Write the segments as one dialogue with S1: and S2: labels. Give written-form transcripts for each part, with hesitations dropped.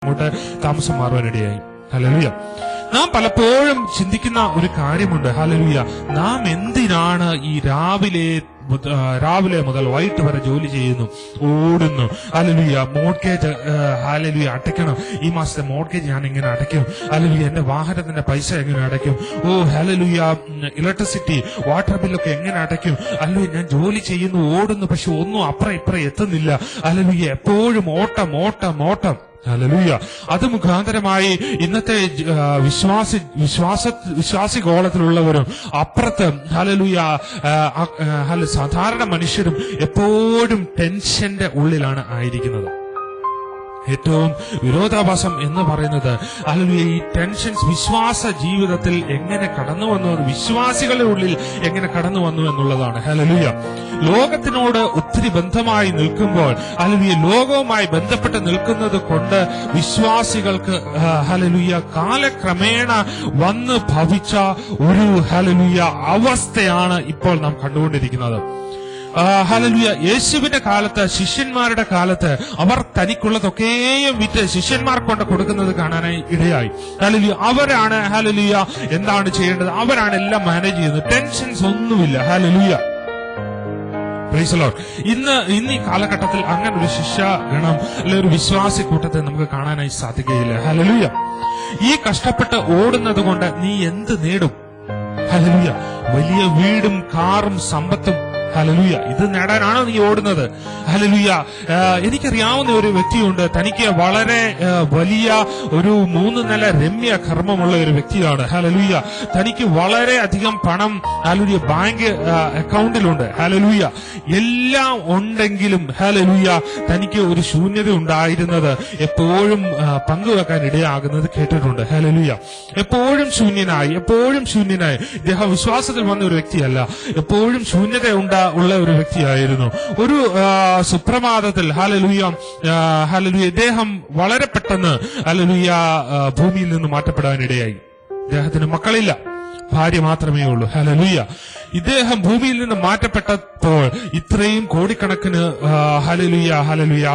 S1: അങ്ങോട്ട് താമസം മാറുവാനിടയായി. ഹല്ലേലൂയ. നാം പലപ്പോഴും ചിന്തിക്കുന്ന ഒരു കാര്യമുണ്ട്. ഹല്ലേലൂയ. നാം എന്തിനാണ് ഈ രാവിലെ മുതൽ വൈകിട്ട് വരെ ജോലി ചെയ്യുന്നു, ഓടുന്നു. ഹല്ലേലൂയ. മോർഗേജ് ഹല്ലേലൂയ അടയ്ക്കണം. ഈ മാസത്തെ മോർഗേജ് ഞാൻ എങ്ങനെ അടയ്ക്കും? ഹല്ലേലൂയ. എന്റെ വാഹനത്തിന്റെ പൈസ എങ്ങനെ അടയ്ക്കും? ഓ ഹല്ലേലൂയ. ഇലക്ട്രിസിറ്റി, വാട്ടർ ബില്ലൊക്കെ എങ്ങനെ അടയ്ക്കും? ഹല്ലേലൂയ. ഞാൻ ജോലി ചെയ്യുന്നു, ഓടുന്നു, പക്ഷെ ഒന്നും അപ്പുറം ഇപ്പുറം എത്തുന്നില്ല. ഹല്ലേലൂയ. എപ്പോഴും ഓട്ടം ഓട്ടം ഓട്ടം. ഹല്ലേലൂയ. അത് മുഖാന്തരമായി ഇന്നത്തെ വിശ്വാസി ഗോളത്തിലുള്ളവരും അപ്പുറത്ത് ഹല്ലേലൂയ സാധാരണ മനുഷ്യരും എപ്പോഴും ടെൻഷന്റെ ഉള്ളിലാണ് ആയിരിക്കുന്നത്. ഏറ്റവും വിരോധാഭാസം എന്ന് പറയുന്നത് ഹല്ലേലൂയ ഈ ടെൻഷൻസ് വിശ്വാസ ജീവിതത്തിൽ എങ്ങനെ കടന്നു വന്നു, വിശ്വാസികളുടെ ഉള്ളിൽ എങ്ങനെ കടന്നു വന്നു എന്നുള്ളതാണ്. ഹല്ലേലൂയ. ലോകത്തിനോട് ഒത്തിരി ബന്ധമായി നിൽക്കുമ്പോൾ ഹല്ലേലൂയ ലോകവുമായി ബന്ധപ്പെട്ട് നിൽക്കുന്നത് കൊണ്ട് വിശ്വാസികൾക്ക് ഹല്ലേലൂയ കാലക്രമേണ വന്ന് ഭവിച്ച ഒരു ഹല്ലേലൂയ അവസ്ഥയാണ് ഇപ്പോൾ നാം കണ്ടുകൊണ്ടിരിക്കുന്നത്. ഹല്ലേലൂയ. യേശുവിന്റെ കാലത്ത്, ശിഷ്യന്മാരുടെ കാലത്ത് അവർ തനിക്കുള്ളതൊക്കെയും വിറ്റ് ശിഷ്യന്മാർക്ക് കൊണ്ട് കൊടുക്കുന്നത് കാണാനായി ഇടയായി. ഹല്ലേലൂയ. അവരാണ് ഹല്ലേലൂയ എന്താണ് ചെയ്യേണ്ടത്, അവരാണ് എല്ലാം മാനേജ് ചെയ്യുന്നത്. ടെൻഷൻസ് ഒന്നുമില്ല. ഹല്ലേലൂയ. Praise the Lord. ഇന്ന് ഈ കാലഘട്ടത്തിൽ അങ്ങനെ ഒരു ശിഷ്യഗണം അല്ലെങ്കിൽ ഒരു വിശ്വാസി കൂട്ടത്തെ നമുക്ക് കാണാനായി സാധിക്കുകയില്ല. ഹല്ലേലൂയ. ഈ കഷ്ടപ്പെട്ട് ഓടുന്നത് കൊണ്ട് നീ എന്ത് നേടും? ഹല്ലേലൂയ. വലിയ വീടും കാറും സമ്പത്തും. ഹല്ലേലൂയ. ഇത് നേടാനാണോ നീ ഓടുന്നത്? ഹല്ലേലൂയ. എനിക്കറിയാവുന്ന ഒരു വ്യക്തിയുണ്ട്. തനിക്ക് വളരെ വലിയ ഒരു 3 നില രമ്യ കർമ്മമുള്ള ഒരു വ്യക്തിയാണ്. ഹല്ലേലൂയ. തനിക്ക് വളരെ അധികം പണം ഹല്ലേലൂയ ബാങ്ക് അക്കൗണ്ടിലുണ്ട്. ഹല്ലേലൂയ. എല്ലാം ഉണ്ടെങ്കിലും ഹല്ലേലൂയ തനിക്ക് ഒരു ശൂന്യത ഉണ്ടായിരുന്നത് എപ്പോഴും പങ്കുവെക്കാൻ ഇടയാകുന്നത് കേട്ടിട്ടുണ്ട്. ഹല്ലേലൂയ. എപ്പോഴും ശൂന്യനായി. ഇദ്ദേഹം വിശ്വാസത്തിൽ വന്ന ഒരു വ്യക്തിയല്ല. എപ്പോഴും ശൂന്യത ഉള്ള ഒരു വ്യക്തിയായിരുന്നു. ഒരു സുപ്രഭാതത്തിൽ ഹല്ലേലൂയ ഇദ്ദേഹം വളരെ പെട്ടെന്ന് ഹല്ലേലൂയ ഭൂമിയിൽ നിന്ന് മാറ്റപ്പെടാനിടയായി. ഇദ്ദേഹത്തിന് മക്കളില്ല, ഭാര്യ മാത്രമേ ഉള്ളൂ. ഹല്ലേലൂയ. ഇദ്ദേഹം ഭൂമിയിൽ നിന്ന് മാറ്റപ്പെട്ടപ്പോൾ ഇത്രയും കോടിക്കണക്കിന് ഹല്ലേലൂയ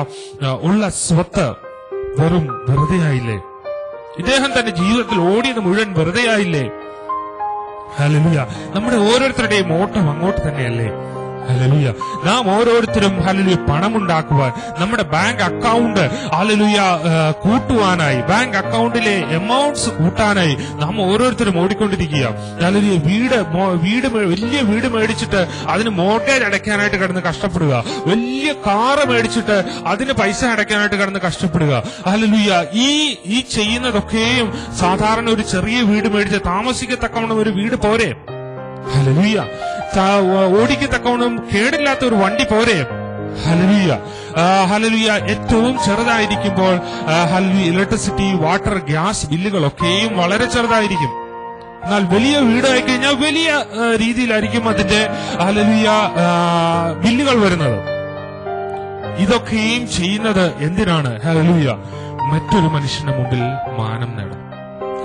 S1: ഉള്ള സ്വത്ത് വെറും വെറുതെയായില്ലേ? ഇദ്ദേഹം തന്റെ ജീവിതത്തിൽ ഓടിയത് മുഴുവൻ വെറുതെയായില്ലേ? ഹല്ലേലൂയ. നമ്മുടെ ഓരോരുത്തരുടെയും ഓട്ടം അങ്ങോട്ട് തന്നെയല്ലേ? ഹല്ലേലൂയ. നാം ഓരോരുത്തരും ഹല്ലേലൂയ പണമുണ്ടാക്കുവാൻ, നമ്മുടെ ബാങ്ക് അക്കൗണ്ട് ഹല്ലേലൂയ കൂട്ടുവാനായി, ബാങ്ക് അക്കൗണ്ടിലെ എമൗണ്ട്സ് കൂട്ടാനായി നാം ഓരോരുത്തരും ഓടിക്കൊണ്ടിരിക്കുക. ഹല്ലേലൂയ. വലിയ വീട് മേടിച്ചിട്ട് അതിന് മോർഗേജ് അടയ്ക്കാനായിട്ട് കിടന്ന് കഷ്ടപ്പെടുക. വലിയ കാറ് മേടിച്ചിട്ട് അതിന് പൈസ അടയ്ക്കാനായിട്ട് കിടന്ന് കഷ്ടപ്പെടുക. ഹല്ലേലൂയ. ഈ ചെയ്യുന്നതൊക്കെയും സാധാരണ ഒരു ചെറിയ വീട് മേടിച്ച് താമസിക്കത്തക്കവണ്ണം ഒരു വീട് പോരെ? ഹല്ലേലൂയ. ഓടിക്കത്തക്കവണ്ണം കേടില്ലാത്ത ഒരു വണ്ടി പോരെ? ഹല്ലേലൂയ. ഹല്ലേലൂയ. ഏറ്റവും ചെറുതായിരിക്കുമ്പോൾ ഹല്ലേലൂയ ഇലക്ട്രിസിറ്റി, വാട്ടർ, ഗ്യാസ് ബില്ലുകളൊക്കെയും വളരെ ചെറുതായിരിക്കും. എന്നാൽ വലിയ വീടായി കഴിഞ്ഞാൽ വലിയ രീതിയിലായിരിക്കും അതിന്റെ ഹല്ലേലൂയ ബില്ലുകൾ വരുന്നത്. ഇതൊക്കെയും ചെയ്യുന്നത് എന്തിനാണ്? ഹല്ലേലൂയ. മറ്റൊരു മനുഷ്യന്റെ മുമ്പിൽ മാനം നേടാൻ.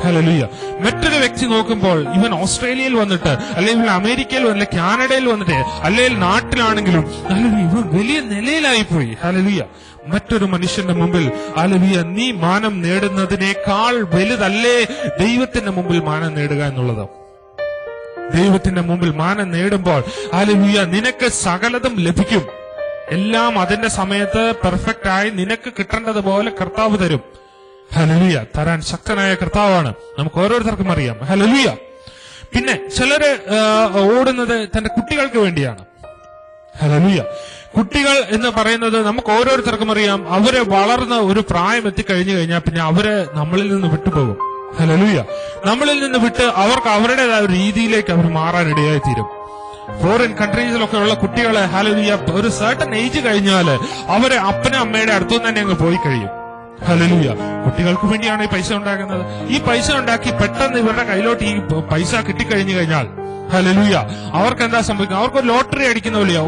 S1: ഹല്ലേലൂയ. മറ്റൊരു വ്യക്തി നോക്കുമ്പോൾ ഇവൻ ഓസ്ട്രേലിയയിൽ വന്നിട്ട്, അല്ലെങ്കിൽ അമേരിക്കയിൽ വന്നിട്ട്, കാനഡയിൽ വന്നിട്ട്, അല്ലെങ്കിൽ നാട്ടിലാണെങ്കിലും ഹല്ലേലൂയ ഇവൻ വലിയ നിലയിലായിപ്പോയി. ഹല്ലേലൂയ. മറ്റൊരു മനുഷ്യന്റെ മുമ്പിൽ ഹല്ലേലൂയ നീ മാനം നേടുന്നതിനേക്കാൾ വലുതല്ലേ ദൈവത്തിന്റെ മുമ്പിൽ മാനം നേടുക എന്നുള്ളത്? ദൈവത്തിന്റെ മുമ്പിൽ മാനം നേടുമ്പോൾ ഹല്ലേലൂയ നിനക്ക് സകലതും ലഭിക്കും. എല്ലാം അതിന്റെ സമയത്ത് പെർഫെക്റ്റ് ആയി നിനക്ക് കിട്ടേണ്ടതുപോലെ കർത്താവ് തരും. ഹല്ലേലൂയ. തരാൻ ശക്തനായ കർത്താവാണ്. നമുക്ക് ഓരോരുത്തർക്കും അറിയാം. ഹല്ലേലൂയ. പിന്നെ ചിലര് ഓടുന്നത് തന്റെ കുട്ടികൾക്ക് വേണ്ടിയാണ്. ഹല്ലേലൂയ. കുട്ടികൾ എന്ന് പറയുന്നത് നമുക്ക് ഓരോരുത്തർക്കും അറിയാം. അവരെ വളർന്ന് ഒരു പ്രായം എത്തിക്കഴിഞ്ഞു കഴിഞ്ഞാൽ പിന്നെ അവര് നമ്മളിൽ നിന്ന് വിട്ടുപോകും. ഹല്ലേലൂയ. നമ്മളിൽ നിന്ന് വിട്ട് അവർക്ക് അവരുടേതായ രീതിയിലേക്ക് അവർ മാറാനിടയായി തീരും. ഫോറിൻ കൺട്രീസിലൊക്കെ ഉള്ള കുട്ടികളെ ഹല്ലേലൂയ ഒരു സർട്ടൻ ഏജ് കഴിഞ്ഞാല് അവരെ അപ്പനും അമ്മയുടെ അടുത്തുനിന്ന് തന്നെ അങ്ങ് പോയി കഴിയും. ഹല്ലേലൂയ. കുട്ടികൾക്ക് വേണ്ടിയാണ് ഈ പൈസ ഉണ്ടാക്കുന്നത്. ഈ പൈസ ഉണ്ടാക്കി പെട്ടെന്ന് ഇവരുടെ കയ്യിലോട്ട് ഈ പൈസ കിട്ടിക്കഴിഞ്ഞു കഴിഞ്ഞാൽ ഹല്ലേലൂയ അവർക്ക് എന്താ സംഭവിക്കുന്നത്? അവർക്കൊരു ലോട്ടറി അടിക്കുന്ന പോലെയാ.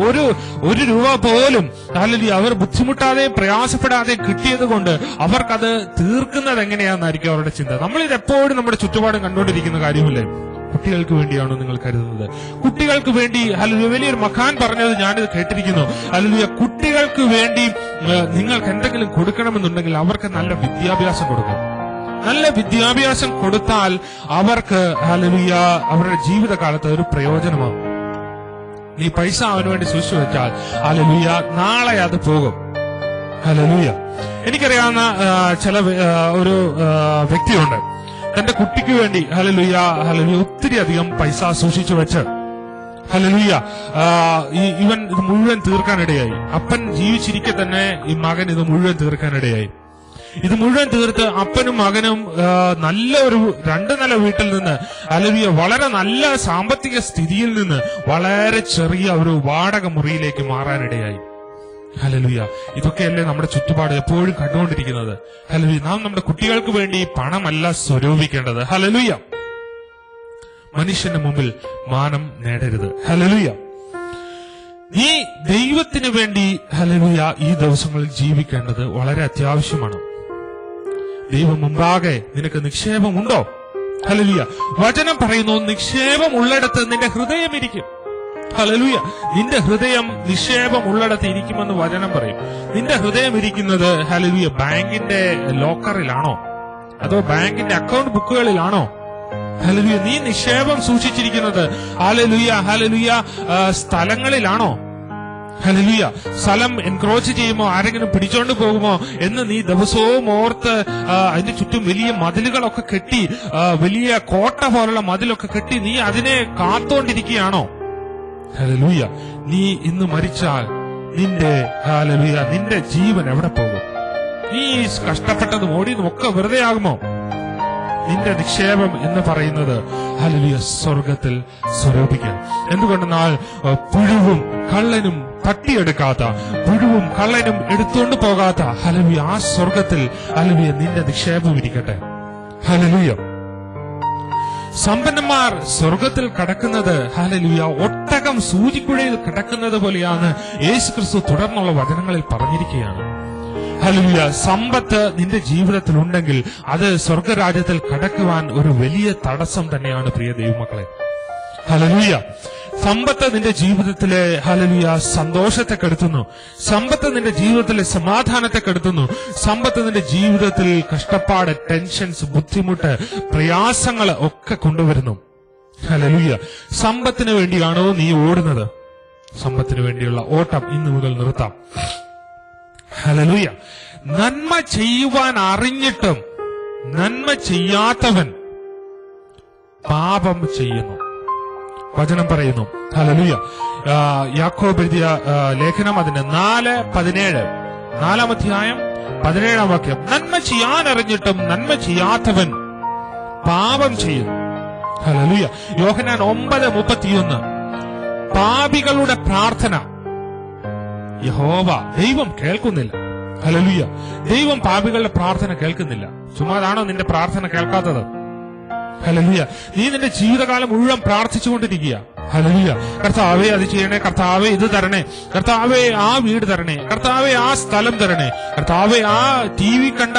S1: ഒരു രൂപ പോലും ഹല്ലേലൂയ അവർ ബുദ്ധിമുട്ടാതെയും പ്രയാസപ്പെടാതെയും കിട്ടിയത് കൊണ്ട് അവർക്കത് തീർക്കുന്നത് എങ്ങനെയാണെന്നായിരിക്കും അവരുടെ ചിന്ത. നമ്മളിത് എപ്പോഴും നമ്മുടെ ചുറ്റുപാടും കണ്ടുകൊണ്ടിരിക്കുന്ന കാര്യമില്ലേ? കുട്ടികൾക്ക് വേണ്ടിയാണോ നിങ്ങൾ കരുതുന്നത്? കുട്ടികൾക്ക് വേണ്ടി ഹല്ലേലൂയ, വലിയൊരു മഹാൻ പറഞ്ഞത് ഞാനിത് കേട്ടിരിക്കുന്നു. ഹല്ലേലൂയ, കുട്ടികൾക്ക് വേണ്ടി നിങ്ങൾക്ക് എന്തെങ്കിലും കൊടുക്കണമെന്നുണ്ടെങ്കിൽ അവർക്ക് നല്ല വിദ്യാഭ്യാസം കൊടുക്കണം. നല്ല വിദ്യാഭ്യാസം കൊടുത്താൽ അവർക്ക് ഹല്ലേലൂയ അവരുടെ ജീവിതകാലത്ത് ഒരു പ്രയോജനമാകും. നീ പൈസ അവന് വേണ്ടി സൂക്ഷിച്ചു വെച്ചാൽ ഹല്ലേലൂയ നാളെ അത് പോകും. ഹല്ലേലൂയ. എനിക്കറിയാവുന്ന ഒരു വ്യക്തിയുണ്ട്. തന്റെ കുട്ടിക്ക് വേണ്ടി ഹല്ലേലൂയ ഒത്തിരി അധികം പൈസ സൂക്ഷിച്ചു വെച്ച് ഹല്ലേലൂയ ഇവൻ ഇത് മുഴുവൻ തീർക്കാനിടയായി. അപ്പൻ ജീവിച്ചിരിക്കെ തന്നെ ഈ മകൻ ഇത് മുഴുവൻ തീർക്കാനിടയായി. ഇത് മുഴുവൻ തീർത്ത് അപ്പനും മകനും നല്ല ഒരു 2 നില വീട്ടിൽ നിന്ന് ഹല്ലേലൂയ വളരെ നല്ല സാമ്പത്തിക സ്ഥിതിയിൽ നിന്ന് വളരെ ചെറിയ ഒരു വാടക മുറിയിലേക്ക് മാറാനിടയായി. ഹല്ലേലൂയ. ഇതൊക്കെയല്ലേ നമ്മുടെ ചുറ്റുപാട് എപ്പോഴും കണ്ടുകൊണ്ടിരിക്കുന്നത്. ഹല്ലേലൂയ. നാം നമ്മുടെ കുട്ടികൾക്ക് വേണ്ടി പണമല്ല സ്വരൂപിക്കേണ്ടത്. ഹല്ലേലൂയ. മനുഷ്യന്റെ മുമ്പിൽ മാനം നേടരുത്. ഹല്ലേലൂയ. നീ ദൈവത്തിന് വേണ്ടി ഹല്ലേലൂയ ഈ ദിവസങ്ങളിൽ ജീവിക്കേണ്ടത് വളരെ അത്യാവശ്യമാണ്. ദൈവം മുമ്പാകെ നിനക്ക് നിക്ഷേപമുണ്ടോ? ഹല്ലേലൂയ. വചനം പറയുന്നു, നിക്ഷേപം ഉള്ളിടത്ത് നിന്റെ ഹൃദയം ഇരിക്കും. ഹല്ലേലൂയ. നിന്റെ ഹൃദയം നിക്ഷേപം ഉള്ളിടത്ത് ഇരിക്കുമെന്ന് വചനം പറയും. നിന്റെ ഹൃദയം ഇരിക്കുന്നത് ഹല്ലേലൂയ ബാങ്കിന്റെ ലോക്കറിലാണോ, അതോ ബാങ്കിന്റെ അക്കൗണ്ട് ബുക്കുകളിലാണോ? ഹല്ലേലൂയ. നീ നിക്ഷേപം സൂക്ഷിച്ചിരിക്കുന്നത് ഹല്ലേലൂയ സ്ഥലങ്ങളിലാണോ? ഹല്ലേലൂയ. സ്ഥലം എൻക്രോച്ച് ചെയ്യുമോ, ആരെങ്കിലും പിടിച്ചോണ്ട് പോകുമോ എന്ന് നീ ദിവസവും ഓർത്ത് അതിന്റെ ചുറ്റും വലിയ മതിലുകളൊക്കെ കെട്ടി, വലിയ കോട്ട പോലുള്ള മതിലൊക്കെ കെട്ടി നീ അതിനെ കാത്തോണ്ടിരിക്കുകയാണോ? ഹല്ലേലൂയ. നീ ഇന്ന് മരിച്ചാൽ നിന്റെ ജീവൻ എവിടെ പോകും? നീ കഷ്ടപ്പെട്ടതും ഓടിയതും ഒക്കെ വെറുതെ ആകുമോ? നിന്റെ നിക്ഷേപം എന്ന് പറയുന്നത് ഹല്ലേലൂയ സ്വർഗത്തിൽ സ്വരൂപിക്കാൻ. എന്തുകൊണ്ടെന്നാൽ പുഴുവും കള്ളനും തട്ടിയെടുക്കാത്ത, പുഴുവും കള്ളനും എടുത്തുകൊണ്ട് പോകാത്ത ഹല്ലേലൂയ ആ സ്വർഗത്തിൽ ഹല്ലേലൂയ നിന്റെ നിക്ഷേപം ഇരിക്കട്ടെ. ഹല്ലേലൂയ. സമ്പന്നന്മാർ സ്വർഗത്തിൽ കടക്കുന്നത് ഹല്ലേലൂയ ഒട്ടകം സൂചിക്കുഴയിൽ കിടക്കുന്നത് പോലെയാണ് യേശുക്രിസ്തു തുടർന്നുള്ള വചനങ്ങളിൽ പറഞ്ഞിരിക്കുകയാണ്. ഹല്ലേലൂയ. സമ്പത്ത് നിന്റെ ജീവിതത്തിൽ ഉണ്ടെങ്കിൽ അത് സ്വർഗരാജ്യത്തിൽ കടക്കുവാൻ ഒരു വലിയ തടസ്സം തന്നെയാണ് പ്രിയ ദൈവമക്കളെ. ഹല്ലേലൂയ. സമ്പത്ത് നിന്റെ ജീവിതത്തിലെ ഹല്ലേലൂയ സന്തോഷത്തെ കെടുത്തുന്നു. സമ്പത്ത് നിന്റെ ജീവിതത്തിലെ സമാധാനത്തെ കെടുത്തുന്നു. സമ്പത്ത് നിന്റെ ജീവിതത്തിൽ കഷ്ടപ്പാട്, ടെൻഷൻസ്, ബുദ്ധിമുട്ട്, പ്രയാസങ്ങൾ ഒക്കെ കൊണ്ടുവരുന്നു. ഹല്ലേലൂയ. സമ്പത്തിന് വേണ്ടിയാണോ നീ ഓടുന്നത്? സമ്പത്തിന് വേണ്ടിയുള്ള ഓട്ടം ഇന്നു മുതൽ നിർത്താം. ഹല്ലേലൂയ. നന്മ ചെയ്യുവാൻ അറിഞ്ഞിട്ടും നന്മ ചെയ്യാത്തവൻ പാപം ചെയ്യുന്നു. വചനം പറയുന്നു. ഹല്ലേലൂയ. യാക്കോബ് എഴുതിയ ലേഖനം അതിന്റെ 4:17, 4-ാം അധ്യായം 17-ാം വാക്യം. നന്മ ചെയ്യാൻ അറിഞ്ഞിട്ടും നന്മ ചെയ്യാത്തവൻ പാപം ചെയ്യുന്നു. ഹല്ലേലൂയ. യോഹന്നാൻ 9:31. പാപികളുടെ പ്രാർത്ഥന ദൈവം കേൾക്കുന്നില്ല. ഹല്ലേലൂയ. ദൈവം പാപികളുടെ പ്രാർത്ഥന കേൾക്കുന്നില്ല. ചുമ്മാതാണോ നിന്റെ പ്രാർത്ഥന കേൾക്കാത്തത്? ഹല്ലേലൂയ. നീ നിന്റെ ജീവിതകാലം മുഴുവൻ പ്രാർത്ഥിച്ചുകൊണ്ടിരിക്കുക. ഹല്ലേലൂയ. കർത്താവേ അത് ചെയ്യണേ, കർത്താവേ ഇത് തരണേ, കർത്താവേ ആ വീട് തരണേ, കർത്താവേ ആ സ്ഥലം തരണേ, കർത്താവേ ആ TV കണ്ട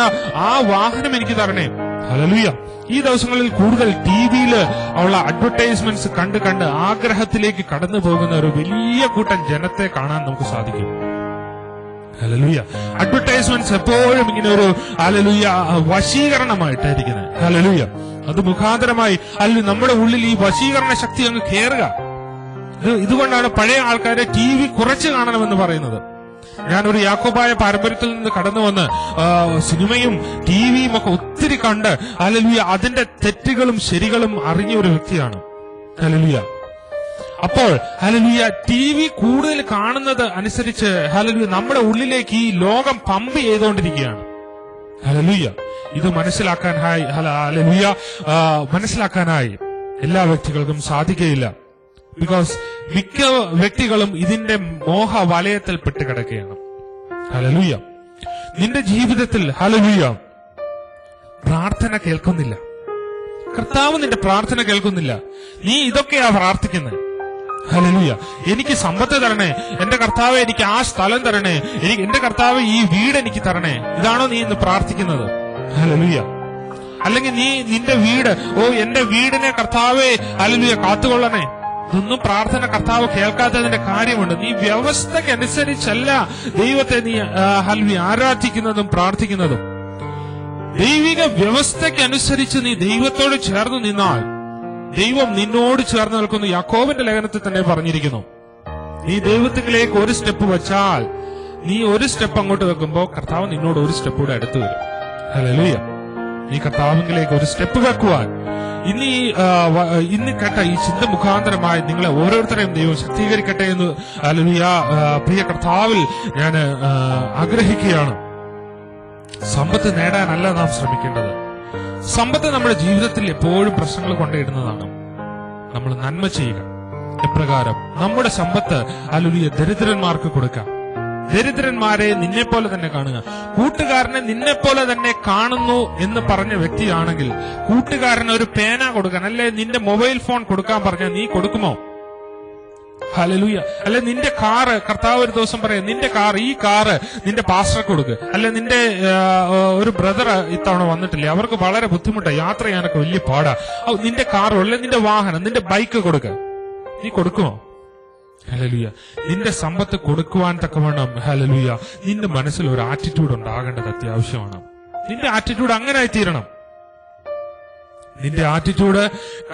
S1: ആ വാഹനം എനിക്ക് തരണേ. ഹല്ലേലൂയ. ഈ ദിവസങ്ങളിൽ കൂടുതൽ TV-യിൽ ഉള്ള അഡ്വർടൈസ്മെന്റ്സ് കണ്ട് ആഗ്രഹത്തിലേക്ക് കടന്നു പോകുന്ന ഒരു വലിയ കൂട്ടം ജനത്തെ കാണാൻ നമുക്ക് സാധിക്കും. ഹല്ലേലൂയ. അഡ്വർടൈസ്മെന്റ്സ് എപ്പോഴും ഇങ്ങനെ ഒരു ഹല്ലേലൂയ വശീകരണമായിട്ടായിരിക്കുന്നത്. ഹല്ലേലൂയ. അത് മുഖാന്തരമായി അല്ലെങ്കിൽ നമ്മുടെ ഉള്ളിൽ ഈ വശീകരണ ശക്തി അങ്ങ് കയറുക. ഇതുകൊണ്ടാണ് പഴയ ആൾക്കാരെ TV കുറച്ച് കാണണമെന്ന് പറയുന്നത്. ഞാനൊരു യാക്കോബായ പാരമ്പര്യത്തിൽ നിന്ന് കടന്നു വന്ന് സിനിമയും TVയും ഒക്കെ ഒത്തിരി കണ്ട് ഹല്ലേലൂയ അതിന്റെ തെറ്റുകളും ശരികളും അറിഞ്ഞ ഒരു വ്യക്തിയാണ്. ഹല്ലേലൂയ. അപ്പോൾ ഹല്ലേലൂയ TV കൂടുതൽ കാണുന്നത് അനുസരിച്ച് ഹല്ലേലൂയ നമ്മുടെ ഉള്ളിലേക്ക് ഈ ലോകം പമ്പ് ചെയ്തുകൊണ്ടിരിക്കുകയാണ്. ഹല്ലേലൂയ. ഇത് മനസ്സിലാക്കാനായി എല്ലാ വ്യക്തികൾക്കും സാധിക്കുകയില്ല. ബിക്കോസ് മിക്ക വ്യക്തികളും ഇതിന്റെ മോഹ വലയത്തിൽ പെട്ടുകിടക്കുകയാണ്. ഹല്ലേലൂയ. നിന്റെ ജീവിതത്തിൽ ഹല്ലേലൂയ പ്രാർത്ഥന കേൾക്കുന്നില്ല. കർത്താവ് നിന്റെ പ്രാർത്ഥന കേൾക്കുന്നില്ല. നീ ഇതൊക്കെയാ പ്രാർത്ഥിക്കുന്നത്. ഹല്ലേലൂയ. എനിക്ക് സമ്പത്ത് തരണേ, എന്റെ കർത്താവ് എനിക്ക് ആ സ്ഥലം തരണേ, എന്റെ കർത്താവ് ഈ വീട് എനിക്ക് തരണേ. ഇതാണോ നീ ഇന്ന് പ്രാർത്ഥിക്കുന്നത്? ഹല്ലേലൂയ. അല്ലെങ്കിൽ നീ നിന്റെ വീട്, എന്റെ വീടിനെ കർത്താവേ ഹല്ലേലൂയ കാത്തുകൊള്ളണേ. ഇതൊന്നും പ്രാർത്ഥന കർത്താവ് കേൾക്കാത്തതിന്റെ കാര്യമുണ്ട്. നീ വ്യവസ്ഥക്കനുസരിച്ചല്ല ദൈവത്തെ നീ ഹല്ലേലൂയ ആരാധിക്കുന്നതും പ്രാർത്ഥിക്കുന്നതും. ദൈവിക വ്യവസ്ഥയ്ക്കനുസരിച്ച് നീ ദൈവത്തോട് ചേർന്ന് നിന്നാൽ ദൈവം നിന്നോട് ചേർന്ന് നിൽക്കുന്നു. യാക്കോബിന്റെ ലേഖനത്തിൽ തന്നെ പറഞ്ഞിരിക്കുന്നു, നീ ദൈവത്തിലേക്ക് ഒരു സ്റ്റെപ്പ് വെച്ചാൽ, നീ ഒരു സ്റ്റെപ്പ് അങ്ങോട്ട് വെക്കുമ്പോ കർത്താവ് നിന്നോട് ഒരു സ്റ്റെപ്പ് കൂടെ അടുത്ത് വരും. ഹല്ലേലൂയ. നീ കർത്താവിലേക്ക് ഒരു സ്റ്റെപ്പ് വെക്കുവാൻ ഇന്ന് കേട്ട ഈ ചിന്ത മുഖാന്തരമായി നിങ്ങളെ ഓരോരുത്തരെയും ദൈവം ശക്തീകരിക്കട്ടെ എന്ന് ഹല്ലേലൂയ പ്രിയ കർത്താവിൽ ഞാൻ ആഗ്രഹിക്കുകയാണ്. സമ്പത്ത് നേടാനല്ല നാം ശ്രമിക്കേണ്ടത്. സമ്പത്ത് നമ്മുടെ ജീവിതത്തിൽ എപ്പോഴും പ്രശ്നങ്ങൾ കൊണ്ടിടുന്നതാണ്. നമ്മൾ നന്മ ചെയ്യുക. എപ്രകാരം? നമ്മുടെ സമ്പത്ത് ഹല്ലേലൂയ ദരിദ്രന്മാർക്ക് കൊടുക്കാം. ദരിദ്രന്മാരെ നിന്നെ പോലെ തന്നെ കാണുക. കൂട്ടുകാരനെ നിന്നെ പോലെ തന്നെ കാണുന്നു എന്ന് പറഞ്ഞ വ്യക്തിയാണെങ്കിൽ കൂട്ടുകാരന് ഒരു പേന കൊടുക്കാൻ, അല്ലെ നിന്റെ മൊബൈൽ ഫോൺ കൊടുക്കാൻ പറഞ്ഞാൽ നീ കൊടുക്കുമോ? ഹല്ലേലൂയ. അല്ലെ നിന്റെ കാറ്, കർത്താവ് ഒരു ദിവസം പറയാം, നിന്റെ കാർ, ഈ കാറ് നിന്റെ പാസ്റ്റർക്ക് കൊടുക്ക്. അല്ലെ നിന്റെ ഒരു ബ്രദർ ഇത്തവണ വന്നിട്ടില്ലേ, അവർക്ക് വളരെ ബുദ്ധിമുട്ടാണ്, യാത്ര ചെയ്യാനൊക്കെ വലിയ പാടാ, നിന്റെ കാറോ അല്ലെ നിന്റെ വാഹനം, നിന്റെ ബൈക്ക് കൊടുക്ക്. നീ കൊടുക്കുമോ? ഹല്ലേലൂയ. നിന്റെ സമ്പത്ത് കൊടുക്കുവാൻ തക്കവണ്ണം ഹല്ലേലൂയ നിന്റെ മനസ്സിൽ ഒരു ആറ്റിറ്റ്യൂഡ് ഉണ്ടാകേണ്ടത് അത്യാവശ്യമാണ്. നിന്റെ ആറ്റിറ്റ്യൂഡ് അങ്ങനെ ആയിത്തീരണം. നിന്റെ ആറ്റിറ്റ്യൂഡ്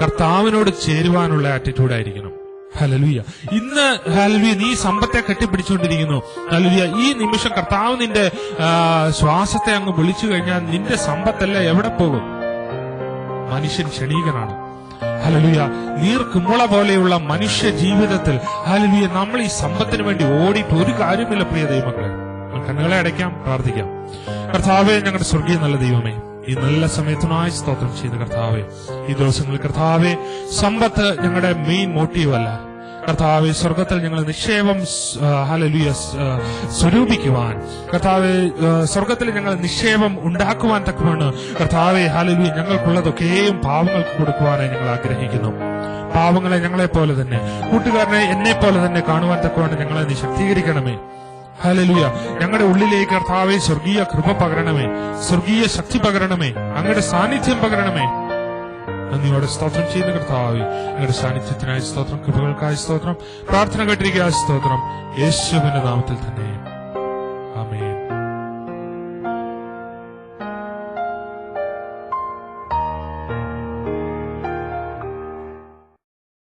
S1: കർത്താവിനോട് ചേരുവാനുള്ള ആറ്റിറ്റ്യൂഡായിരിക്കണം. ഹല്ലേലൂയ. ഇന്ന് ഹല്ലേലൂയ നീ സമ്പത്തെ കെട്ടിപ്പിടിച്ചുകൊണ്ടിരിക്കുന്നു. ഹല്ലേലൂയ. ഈ നിമിഷം കർത്താവ് നിന്റെ ശ്വാസത്തെ അങ്ങ് വിളിച്ചു കഴിഞ്ഞാൽ നിന്റെ സമ്പത്തല്ല എവിടെ പോകും? മനുഷ്യൻ ക്ഷണീകനാണ്. ഹല്ലേലൂയ. നീർക്കുമുള പോലെയുള്ള മനുഷ്യ ജീവിതത്തിൽ ഹല്ലേലൂയ നമ്മൾ ഈ സമ്പത്തിന് വേണ്ടി ഓടിയിട്ട് ഒരു കാര്യമില്ല. പ്രിയ ദൈവമക്കളെ, കണ്ണുകളെ അടയ്ക്കാം, പ്രാർത്ഥിക്കാം. കർത്താവേ, ഞങ്ങളുടെ സ്വർഗീയ നല്ല ദൈവമേ, ഈ നല്ല സമയത്തിനായി സ്തോത്രം ചെയ്ത കർത്താവേ, ഈ ദിവസങ്ങളിൽ കർത്താവേ സമ്പത്ത് ഞങ്ങളുടെ മെയിൻ മോട്ടീവ് അല്ല. കർത്താവെ, സ്വർഗത്തിൽ ഞങ്ങൾ നിക്ഷേപം ഹല്ലേലൂയ സ്വരൂപിക്കുവാൻ, കർത്താവെ സ്വർഗത്തിൽ ഞങ്ങൾ നിക്ഷേപം ഉണ്ടാക്കുവാൻ തക്കമാണ് കർത്താവെ ഹല്ലേലൂയ ഞങ്ങൾക്കുള്ളതൊക്കെയും പാവങ്ങൾക്ക് കൊടുക്കുവാനായി ഞങ്ങൾ ആഗ്രഹിക്കുന്നു. പാവങ്ങളെ ഞങ്ങളെ പോലെ തന്നെ, കൂട്ടുകാരനെ എന്നെ പോലെ തന്നെ കാണുവാൻ തക്കമാണ് ഞങ്ങളെ നീ ശക്തീകരിക്കണമേ. ഹല്ലേലൂയ. ഞങ്ങളുടെ ഉള്ളിലേക്ക് കർത്താവെ സ്വർഗീയ കൃപ പകരണമേ, സ്വർഗീയ ശക്തി പകരണമേ, അങ്ങയുടെ സാന്നിധ്യം പകരണമേ. നന്ദിയോടെ സ്തോത്രം ചെയ്യുന്ന കർത്താവേ, ഞങ്ങളുടെ സാന്നിധ്യത്തിനായി സ്തോത്രം, കൃപകൾക്കായി സ്തോത്രം, പ്രാർത്ഥന കേട്ടിരിക്കായ സ്തോത്രം, യേശുവിന്റെ നാമത്തിൽ തന്നെ.